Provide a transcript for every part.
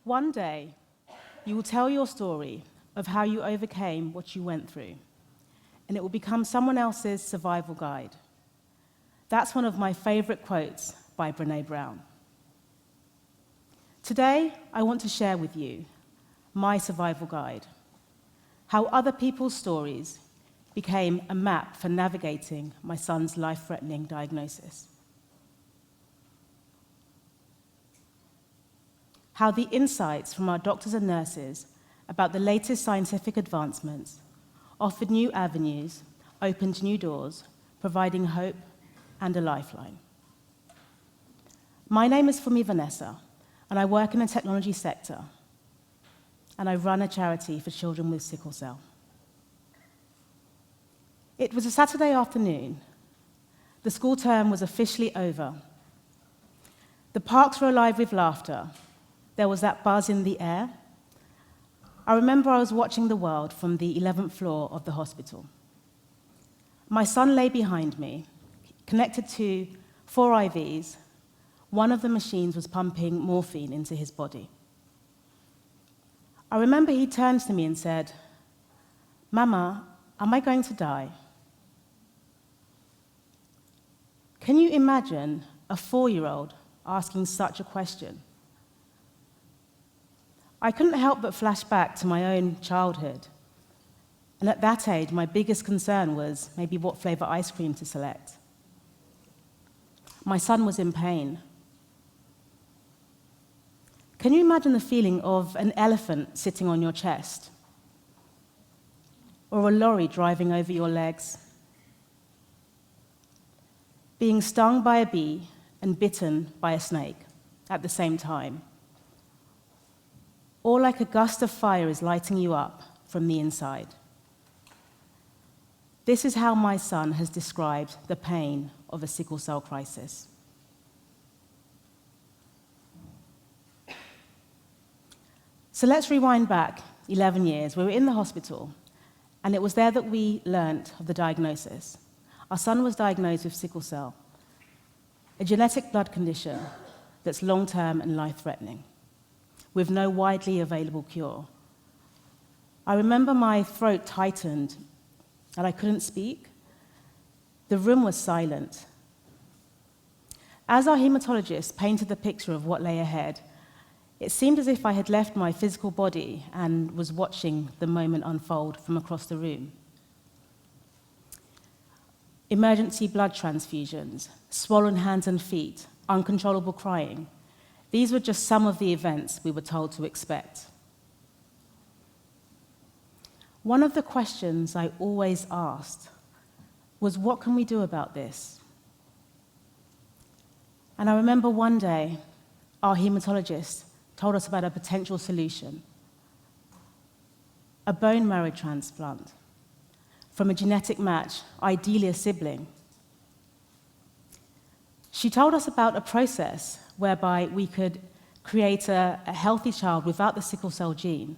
One day, you will tell your story of how you overcame what you went through, and it will become someone else's survival guide. That's one of my favorite quotes by Brené Brown. Today, I want to share with you my survival guide, how other people's stories became a map for navigating my son's life-threatening diagnosis. How the insights from our doctors and nurses about the latest scientific advancements offered new avenues, opened new doors, providing hope and a lifeline. My name is Funmi Vanessa, and I work in the technology sector, and I run a charity for children with sickle cell. It was a Saturday afternoon. The school term was officially over. The parks were alive with laughter. There was that buzz in the air. I remember I was watching the world from the 11th floor of the hospital. My son lay behind me, connected to 4 IVs. One of the machines was pumping morphine into his body. I remember he turned to me and said, "Mama, am I going to die?" Can you imagine a 4-year-old asking such a question? I couldn't help but flash back to my own childhood. And at that age, my biggest concern was maybe what flavor ice cream to select. My son was in pain. Can you imagine the feeling of an elephant sitting on your chest? Or a lorry driving over your legs? Being stung by a bee and bitten by a snake at the same time. Or like a gust of fire is lighting you up from the inside. This is how my son has described the pain of a sickle cell crisis. So let's rewind back 11 years. We were in the hospital, and it was there that we learnt of the diagnosis. Our son was diagnosed with sickle cell, a genetic blood condition that's long-term and life-threatening, with no widely available cure. I remember my throat tightened and I couldn't speak. The room was silent. As our hematologist painted the picture of what lay ahead, it seemed as if I had left my physical body and was watching the moment unfold from across the room. Emergency blood transfusions, swollen hands and feet, uncontrollable crying. These were just some of the events we were told to expect. One of the questions I always asked was, what can we do about this? And I remember one day, our hematologist told us about a potential solution: a bone marrow transplant from a genetic match, ideally a sibling. She told us about a process whereby we could create a healthy child without the sickle cell gene.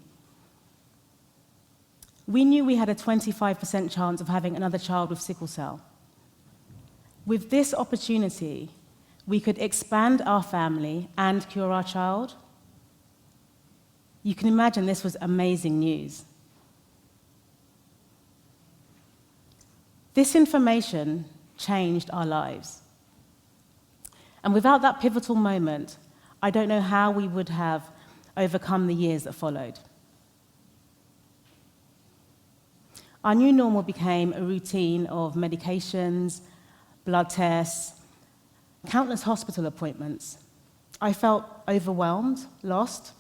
We knew we had a 25% chance of having another child with sickle cell. With this opportunity, we could expand our family and cure our child. You can imagine this was amazing news. This information changed our lives. And without that pivotal moment, I don't know how we would have overcome the years that followed. Our new normal became a routine of medications, blood tests, countless hospital appointments. I felt overwhelmed, lost.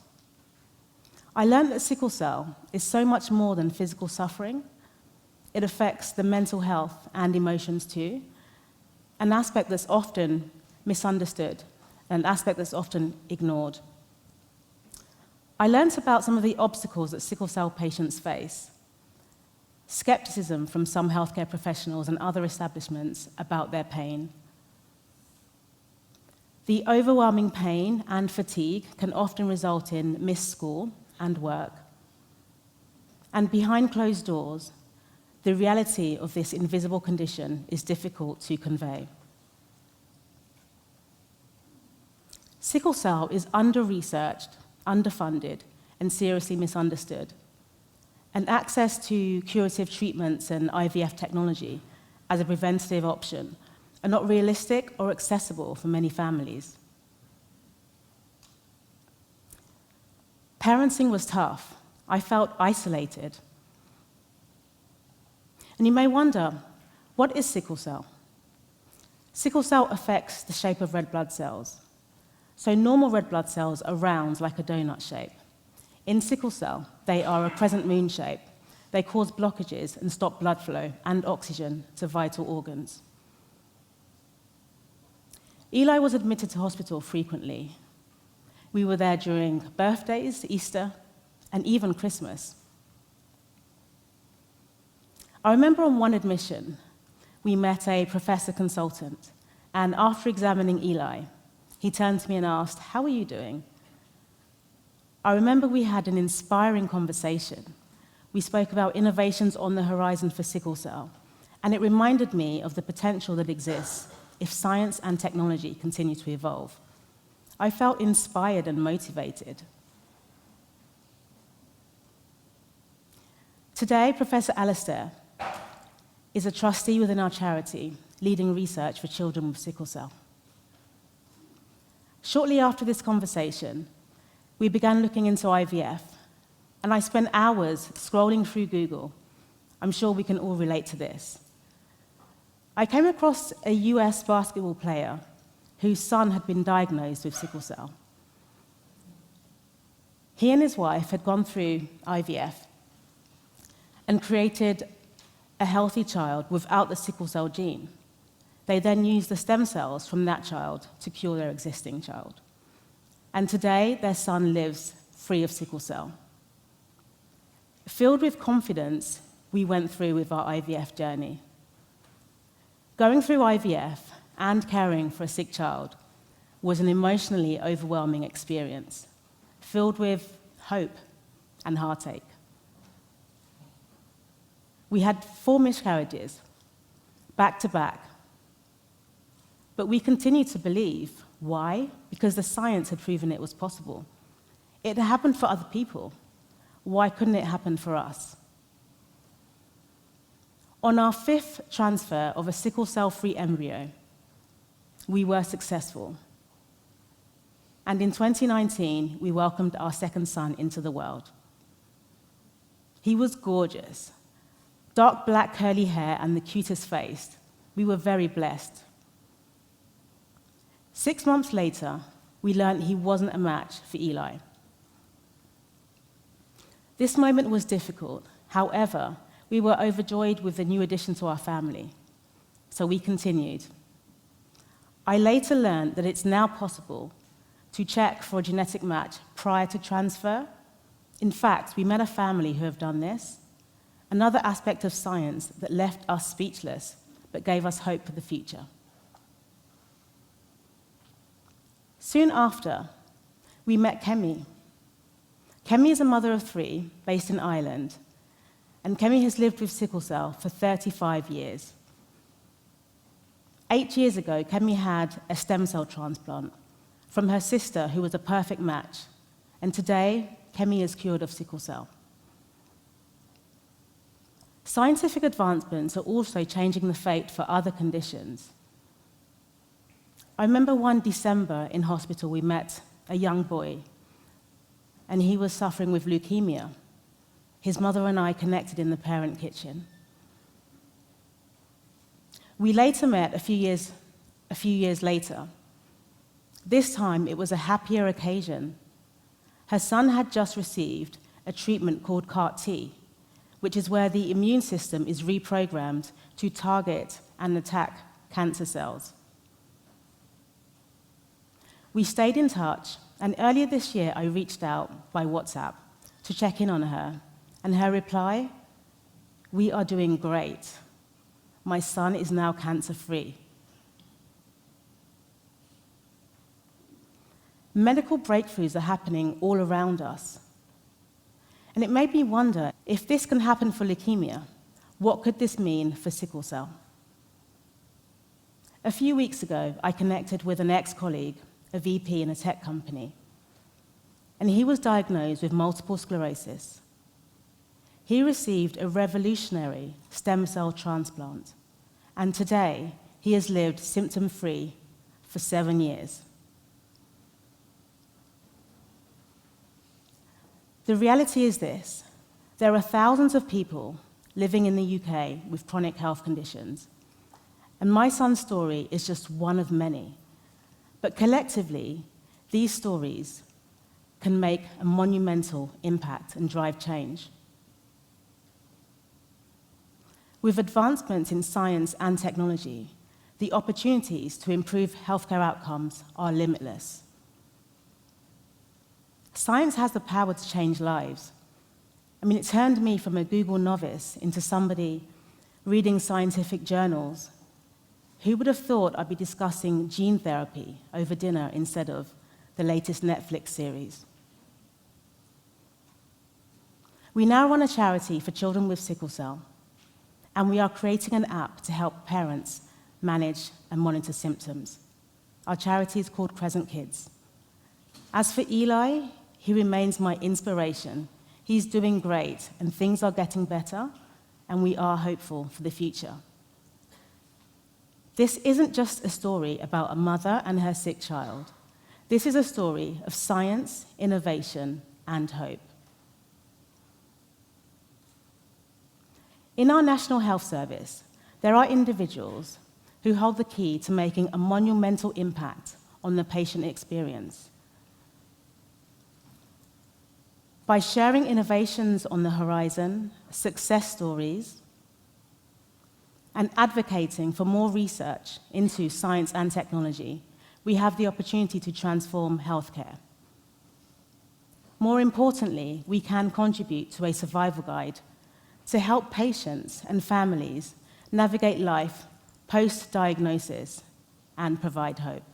I learned that sickle cell is so much more than physical suffering. It affects the mental health and emotions too, an aspect that's often misunderstood, an aspect that's often ignored. I learned about some of the obstacles that sickle cell patients face, skepticism from some healthcare professionals and other establishments about their pain. The overwhelming pain and fatigue can often result in missed school and work. And behind closed doors, the reality of this invisible condition is difficult to convey. Sickle cell is under-researched underfunded, and seriously misunderstood. And access to curative treatments and IVF technology as a preventative option are not realistic or accessible for many families. Parenting was tough. I felt isolated. And you may wonder, what is sickle cell? Sickle cell affects the shape of red blood cells. So normal red blood cells are round like a donut shape. In sickle cell, they are a crescent moon shape. They cause blockages and stop blood flow and oxygen to vital organs. Eli was admitted to hospital frequently. We were there during birthdays, Easter, and even Christmas. I remember on one admission, we met a professor consultant, and after examining Eli, he turned to me and asked, "How are you doing?" I remember we had an inspiring conversation. We spoke about innovations on the horizon for sickle cell, and it reminded me of the potential that exists if science and technology continue to evolve. I felt inspired and motivated. Today, Professor Alistair is a trustee within our charity, leading research for children with sickle cell. Shortly after this conversation, we began looking into IVF, and I spent hours scrolling through Google. I'm sure we can all relate to this. I came across a US basketball player whose son had been diagnosed with sickle cell. He and his wife had gone through IVF and created a healthy child without the sickle cell gene. They then used the stem cells from that child to cure their existing child. And today, their son lives free of sickle cell. Filled with confidence, we went through with our IVF journey. Going through IVF and caring for a sick child was an emotionally overwhelming experience, filled with hope and heartache. We had 4 miscarriages, back to back. But we continued to believe. Why? Because the science had proven it was possible. It had happened for other people. Why couldn't it happen for us? On our 5th transfer of a sickle cell-free embryo, we were successful. And in 2019, we welcomed our 2nd son into the world. He was gorgeous. Dark black curly hair and the cutest face. We were very blessed. 6 months later, we learned he wasn't a match for Eli. This moment was difficult. However, we were overjoyed with the new addition to our family, so we continued. I later learned that it's now possible to check for a genetic match prior to transfer. In fact, we met a family who have done this, another aspect of science that left us speechless but gave us hope for the future. Soon after, we met Kemi. Kemi is a mother of 3 based in Ireland, and Kemi has lived with sickle cell for 35 years. 8 years ago, Kemi had a stem cell transplant from her sister, who was a perfect match, and today, Kemi is cured of sickle cell. Scientific advancements are also changing the fate for other conditions. I remember one December in hospital, we met a young boy, and he was suffering with leukemia. His mother and I connected in the parent kitchen. We later met a few years later. This time, it was a happier occasion. Her son had just received a treatment called CAR-T, which is where the immune system is reprogrammed to target and attack cancer cells. We stayed in touch, and earlier this year, I reached out by WhatsApp to check in on her, and her reply, "We are doing great. My son is now cancer-free." Medical breakthroughs are happening all around us. And it made me wonder, if this can happen for leukemia, what could this mean for sickle cell? A few weeks ago, I connected with an ex-colleague, a VP in a tech company. and he was diagnosed with multiple sclerosis. He received a revolutionary stem cell transplant, and today he has lived symptom-free for 7 years. The reality is this: there are thousands of people living in the UK with chronic health conditions, and my son's story is just one of many. But collectively, these stories can make a monumental impact and drive change. With advancements in science and technology, the opportunities to improve healthcare outcomes are limitless. Science has the power to change lives. I mean, it turned me from a Google novice into somebody reading scientific journals. Who would have thought I'd be discussing gene therapy over dinner instead of the latest Netflix series? We now run a charity for children with sickle cell, and we are creating an app to help parents manage and monitor symptoms. Our charity is called Crescent Kids. As for Eli, he remains my inspiration. He's doing great, and things are getting better, and we are hopeful for the future. This isn't just a story about a mother and her sick child. This is a story of science, innovation, and hope. In our National Health Service, there are individuals who hold the key to making a monumental impact on the patient experience. By sharing innovations on the horizon, success stories, and advocating for more research into science and technology, we have the opportunity to transform healthcare. More importantly, we can contribute to a survival guide to help patients and families navigate life post-diagnosis and provide hope.